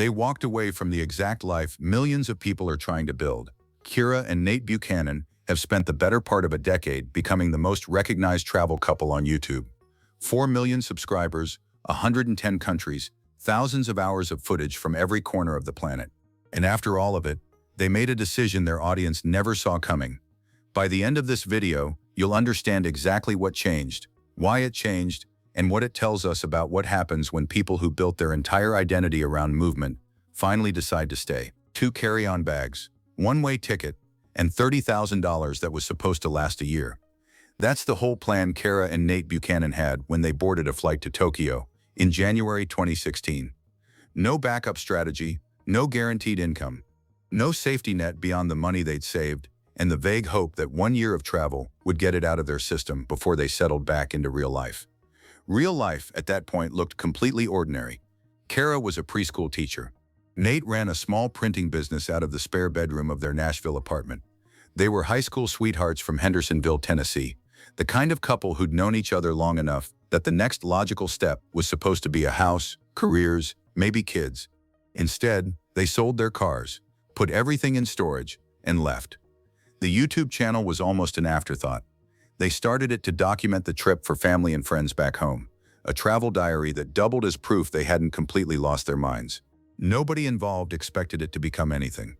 They walked away from the exact life millions of people are trying to build. Kira and Nate Buchanan have spent the better part of a decade becoming the most recognized travel couple on YouTube. 4 million subscribers, 110 countries, thousands of hours of footage from every corner of the planet. And after all of it, they made a decision their audience never saw coming. By the end of this video, you'll understand exactly what changed, why it changed, and what it tells us about what happens when people who built their entire identity around movement finally decide to stay. 2 carry-on bags, one-way ticket, and $30,000 that was supposed to last a year. That's the whole plan Kara and Nate Buchanan had when they boarded a flight to Tokyo in January 2016. No backup strategy, no guaranteed income, no safety net beyond the money they'd saved, and the vague hope that 1 year of travel would get it out of their system before they settled back into real life. Real life at that point looked completely ordinary. Kara was a preschool teacher. Nate ran a small printing business out of the spare bedroom of their Nashville apartment. They were high school sweethearts from Hendersonville, Tennessee, the kind of couple who'd known each other long enough that the next logical step was supposed to be a house, careers, maybe kids. Instead, they sold their cars, put everything in storage, and left. The YouTube channel was almost an afterthought. They started it to document the trip for family and friends back home, a travel diary that doubled as proof they hadn't completely lost their minds. Nobody involved expected it to become anything.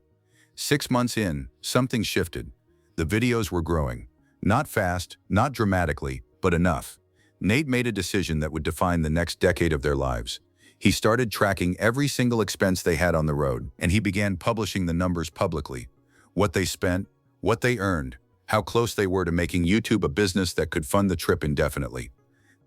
6 months in, something shifted. The videos were growing. Not fast, not dramatically, but enough. Nate made a decision that would define the next decade of their lives. He started tracking every single expense they had on the road, and he began publishing the numbers publicly. What they spent, what they earned, how close they were to making YouTube a business that could fund the trip indefinitely.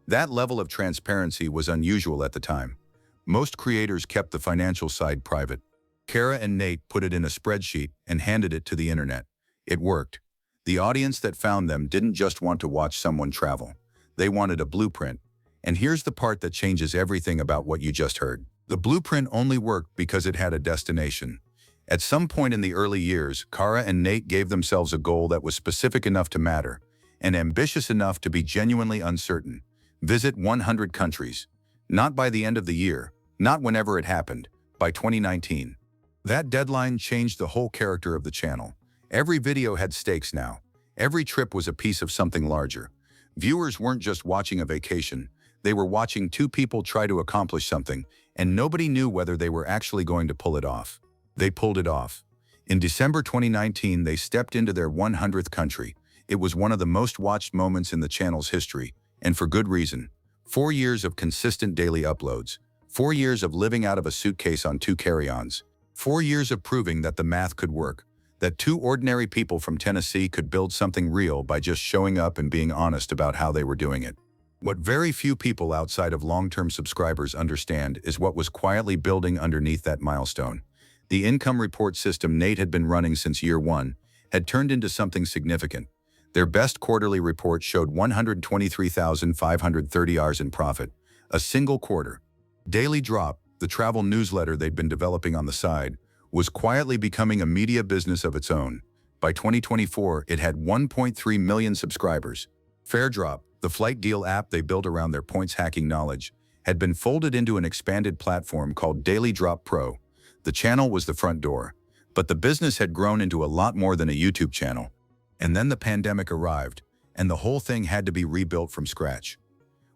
That level of transparency was unusual at the time. Most creators kept the financial side private. Kara and Nate put it in a spreadsheet and handed it to the internet. It worked. The audience that found them didn't just want to watch someone travel. They wanted a blueprint. And here's the part that changes everything about what you just heard. The blueprint only worked because it had a destination. At some point in the early years, Kara and Nate gave themselves a goal that was specific enough to matter and ambitious enough to be genuinely uncertain. Visit 100 countries. Not by the end of the year, not whenever it happened, by 2019. That deadline changed the whole character of the channel. Every video had stakes now. Every trip was a piece of something larger. Viewers weren't just watching a vacation. They were watching 2 people try to accomplish something, and nobody knew whether they were actually going to pull it off. They pulled it off. In December 2019, they stepped into their 100th country. It was one of the most watched moments in the channel's history, and for good reason. 4 years of consistent daily uploads. 4 years of living out of a suitcase on 2 carry-ons. 4 years of proving that the math could work, that 2 ordinary people from Tennessee could build something real by just showing up and being honest about how they were doing it. What very few people outside of long-term subscribers understand is what was quietly building underneath that milestone. The income report system Nate had been running since year 1 had turned into something significant. Their best quarterly report showed 123,530 hours in profit, a single quarter. Daily Drop, the travel newsletter they'd been developing on the side, was quietly becoming a media business of its own. By 2024, it had 1.3 million subscribers. FareDrop, the flight deal app they built around their points hacking knowledge, had been folded into an expanded platform called Daily Drop Pro. The channel was the front door, but the business had grown into a lot more than a YouTube channel. And then the pandemic arrived, and the whole thing had to be rebuilt from scratch.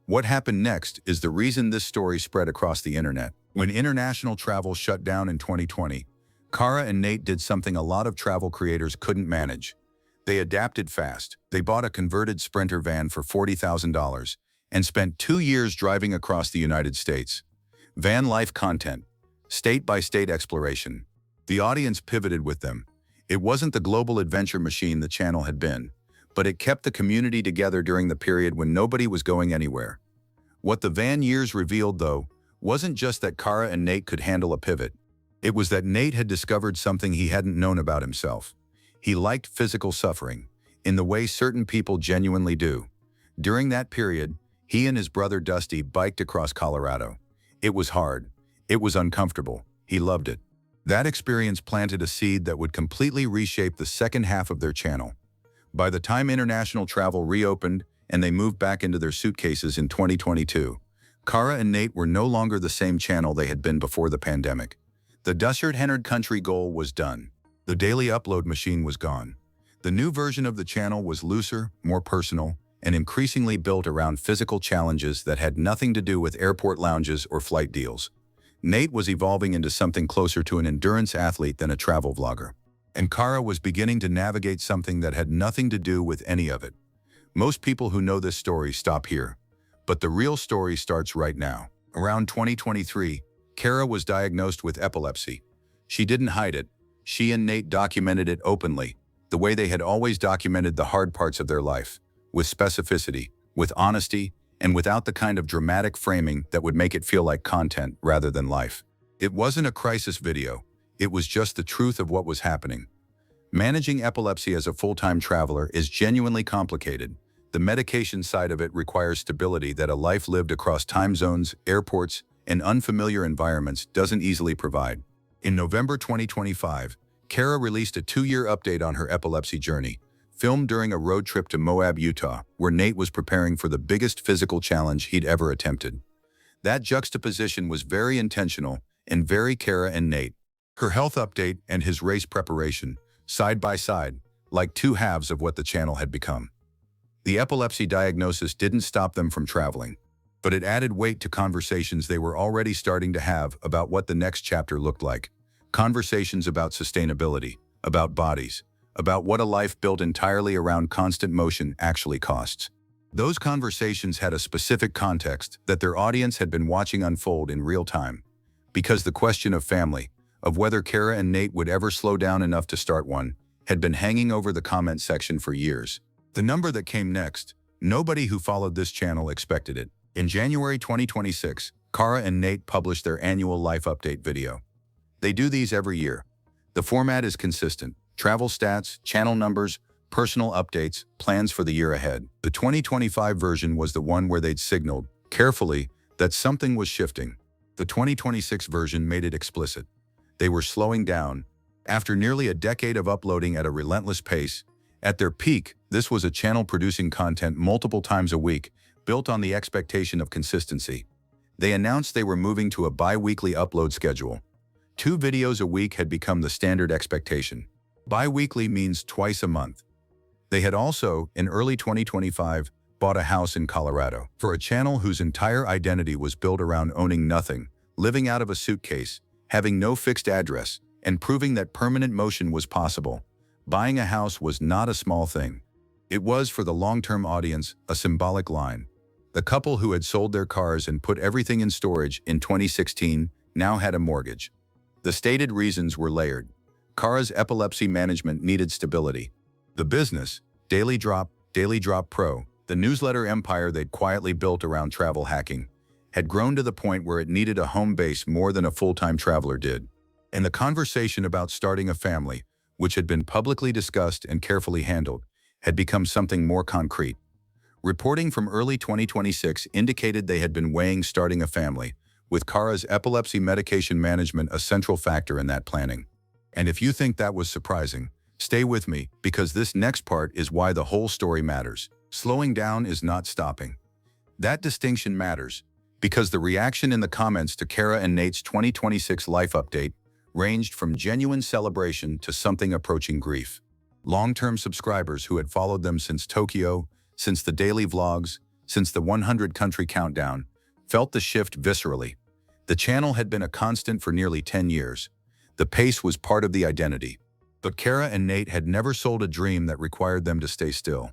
What happened next is the reason this story spread across the internet. When international travel shut down in 2020, Kara and Nate did something a lot of travel creators couldn't manage. They adapted fast. They bought a converted Sprinter van for $40,000 and spent 2 years driving across the United States. Van life content, state-by-state exploration. The audience pivoted with them. It wasn't the global adventure machine the channel had been, but it kept the community together during the period when nobody was going anywhere. What the van years revealed, though, wasn't just that Kara and Nate could handle a pivot. It was that Nate had discovered something he hadn't known about himself. He liked physical suffering, in the way certain people genuinely do. During that period, he and his brother Dusty biked across Colorado. It was hard. It was uncomfortable. He loved it. That experience planted a seed that would completely reshape the second half of their channel. By the time international travel reopened and they moved back into their suitcases in 2022, Kara and Nate were no longer the same channel they had been before the pandemic. The desert-centered country goal was done. The daily upload machine was gone. The new version of the channel was looser, more personal, and increasingly built around physical challenges that had nothing to do with airport lounges or flight deals. Nate was evolving into something closer to an endurance athlete than a travel vlogger. And Kara was beginning to navigate something that had nothing to do with any of it. Most people who know this story stop here. But the real story starts right now. Around 2023, Kara was diagnosed with epilepsy. She didn't hide it. She and Nate documented it openly, the way they had always documented the hard parts of their life, with specificity, with honesty, and without the kind of dramatic framing that would make it feel like content rather than life. It wasn't a crisis video. It was just the truth of what was happening. Managing epilepsy as a full-time traveler is genuinely complicated. The medication side of it requires stability that a life lived across time zones, airports, and unfamiliar environments doesn't easily provide. In November 2025, Kara released a 2-year update on her epilepsy journey, filmed during a road trip to Moab, Utah, where Nate was preparing for the biggest physical challenge he'd ever attempted. That juxtaposition was very intentional and very Kara and Nate. Her health update and his race preparation, side by side, like two halves of what the channel had become. The epilepsy diagnosis didn't stop them from traveling, but it added weight to conversations they were already starting to have about what the next chapter looked like. Conversations about sustainability, about bodies, about what a life built entirely around constant motion actually costs. Those conversations had a specific context that their audience had been watching unfold in real time. Because the question of family, of whether Kara and Nate would ever slow down enough to start one, had been hanging over the comment section for years. The number that came next, nobody who followed this channel expected it. In January 2026, Kara and Nate published their annual life update video. They do these every year. The format is consistent. Travel stats, channel numbers, personal updates, plans for the year ahead. The 2025 version was the one where they'd signaled, carefully, that something was shifting. The 2026 version made it explicit. They were slowing down. After nearly a decade of uploading at a relentless pace, at their peak, this was a channel producing content multiple times a week, built on the expectation of consistency. They announced they were moving to a bi-weekly upload schedule. 2 videos a week had become the standard expectation. Bi-weekly means twice a month. They had also, in early 2025, bought a house in Colorado. For a channel whose entire identity was built around owning nothing, living out of a suitcase, having no fixed address, and proving that permanent motion was possible, buying a house was not a small thing. It was, for the long-term audience, a symbolic line. The couple who had sold their cars and put everything in storage in 2016 now had a mortgage. The stated reasons were layered. Kara's epilepsy management needed stability. The business, Daily Drop Pro, the newsletter empire they'd quietly built around travel hacking, had grown to the point where it needed a home base more than a full-time traveler did. And the conversation about starting a family, which had been publicly discussed and carefully handled, had become something more concrete. Reporting from early 2026 indicated they had been weighing starting a family, with Kara's epilepsy medication management a central factor in that planning. And if you think that was surprising, stay with me, because this next part is why the whole story matters. Slowing down is not stopping. That distinction matters, because the reaction in the comments to Kara and Nate's 2026 life update ranged from genuine celebration to something approaching grief. Long-term subscribers who had followed them since Tokyo, since the daily vlogs, since the 100-country countdown, felt the shift viscerally. The channel had been a constant for nearly 10 years. The pace was part of the identity. But Kara and Nate had never sold a dream that required them to stay still.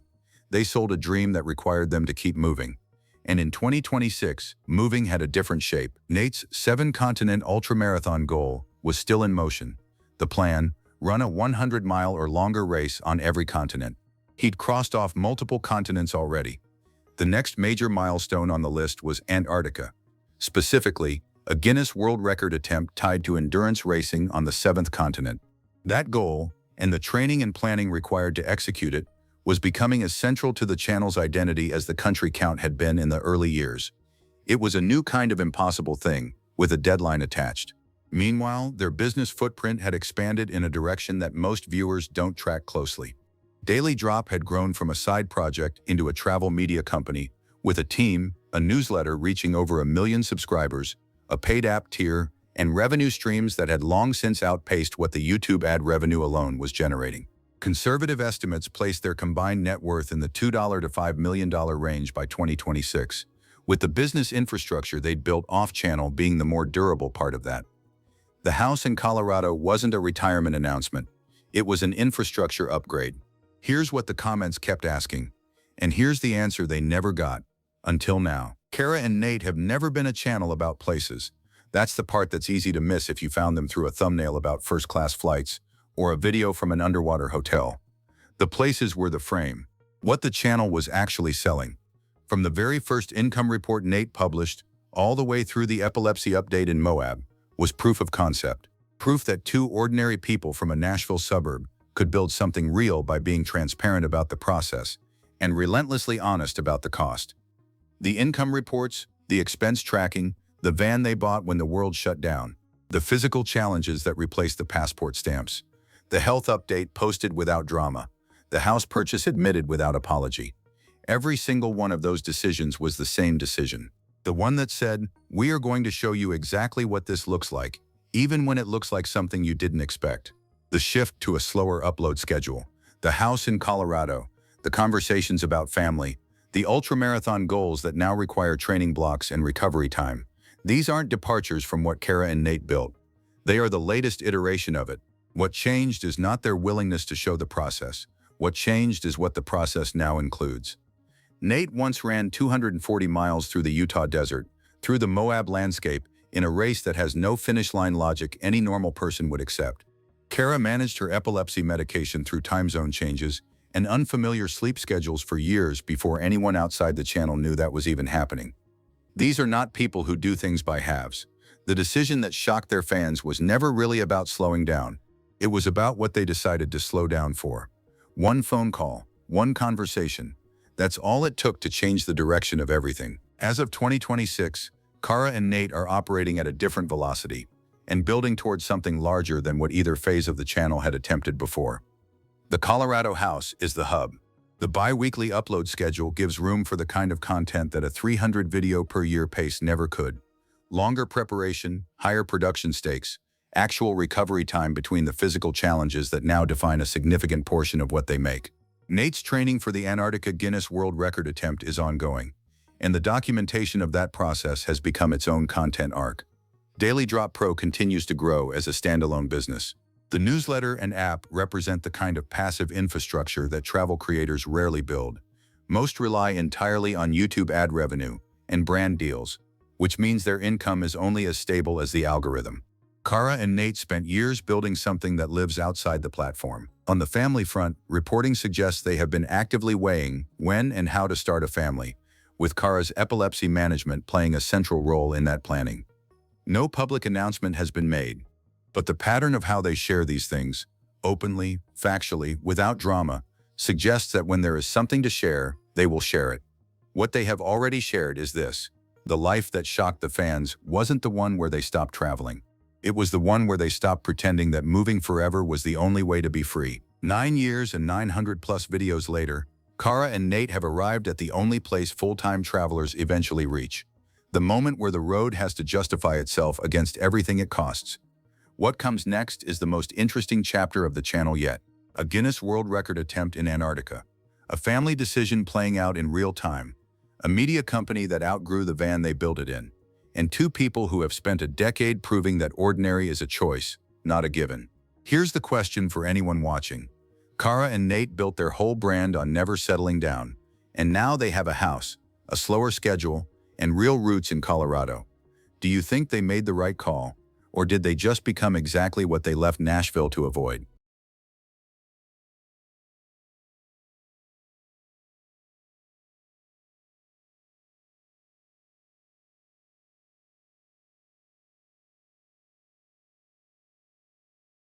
They sold a dream that required them to keep moving. And in 2026, moving had a different shape. Nate's 7-continent ultramarathon goal was still in motion. The plan, run a 100-mile or longer race on every continent. He'd crossed off multiple continents already. The next major milestone on the list was Antarctica. Specifically, a Guinness World Record attempt tied to endurance racing on the 7th continent. That goal, and the training and planning required to execute it, was becoming as central to the channel's identity as the country count had been in the early years. It was a new kind of impossible thing, with a deadline attached. Meanwhile, their business footprint had expanded in a direction that most viewers don't track closely. Daily Drop had grown from a side project into a travel media company, with a team, a newsletter reaching over 1 million subscribers, a paid app tier, and revenue streams that had long since outpaced what the YouTube ad revenue alone was generating. Conservative estimates placed their combined net worth in the $2 to $5 million range by 2026, with the business infrastructure they'd built off-channel being the more durable part of that. The house in Colorado wasn't a retirement announcement. It was an infrastructure upgrade. Here's what the comments kept asking, and here's the answer they never got, until now. Kara and Nate have never been a channel about places. That's the part that's easy to miss if you found them through a thumbnail about first-class flights or a video from an underwater hotel. The places were the frame, what the channel was actually selling. From the very first income report Nate published, all the way through the epilepsy update in Moab, was proof of concept. Proof that two ordinary people from a Nashville suburb could build something real by being transparent about the process and relentlessly honest about the cost. The income reports, the expense tracking, the van they bought when the world shut down, the physical challenges that replaced the passport stamps, the health update posted without drama, the house purchase admitted without apology. Every single one of those decisions was the same decision. The one that said, "We are going to show you exactly what this looks like, even when it looks like something you didn't expect." The shift to a slower upload schedule, the house in Colorado, the conversations about family, the ultramarathon goals that now require training blocks and recovery time. These aren't departures from what Kara and Nate built. They are the latest iteration of it. What changed is not their willingness to show the process. What changed is what the process now includes. Nate once ran 240 miles through the Utah desert, through the Moab landscape, in a race that has no finish line logic any normal person would accept. Kara managed her epilepsy medication through time zone changes and unfamiliar sleep schedules for years before anyone outside the channel knew that was even happening. These are not people who do things by halves. The decision that shocked their fans was never really about slowing down. It was about what they decided to slow down for. One phone call, one conversation. That's all it took to change the direction of everything. As of 2026, Kara and Nate are operating at a different velocity and building towards something larger than what either phase of the channel had attempted before. The Colorado house is the hub. The bi-weekly upload schedule gives room for the kind of content that a 300 video per year pace never could. Longer preparation, higher production stakes, actual recovery time between the physical challenges that now define a significant portion of what they make. Nate's training for the Antarctica Guinness World Record attempt is ongoing, and the documentation of that process has become its own content arc. Daily Drop Pro continues to grow as a standalone business. The newsletter and app represent the kind of passive infrastructure that travel creators rarely build. Most rely entirely on YouTube ad revenue and brand deals, which means their income is only as stable as the algorithm. Kara and Nate spent years building something that lives outside the platform. On the family front, reporting suggests they have been actively weighing when and how to start a family, with Kara's epilepsy management playing a central role in that planning. No public announcement has been made, but the pattern of how they share these things, openly, factually, without drama, suggests that when there is something to share, they will share it. What they have already shared is this: the life that shocked the fans wasn't the one where they stopped traveling. It was the one where they stopped pretending that moving forever was the only way to be free. 9 years and 900 plus videos later, Kara and Nate have arrived at the only place full-time travelers eventually reach. The moment where the road has to justify itself against everything it costs. What comes next is the most interesting chapter of the channel yet. A Guinness World Record attempt in Antarctica. A family decision playing out in real time. A media company that outgrew the van they built it in. And two people who have spent a decade proving that ordinary is a choice, not a given. Here's the question for anyone watching. Kara and Nate built their whole brand on never settling down, and now they have a house, a slower schedule, and real roots in Colorado. Do you think they made the right call, or did they just become exactly what they left Nashville to avoid?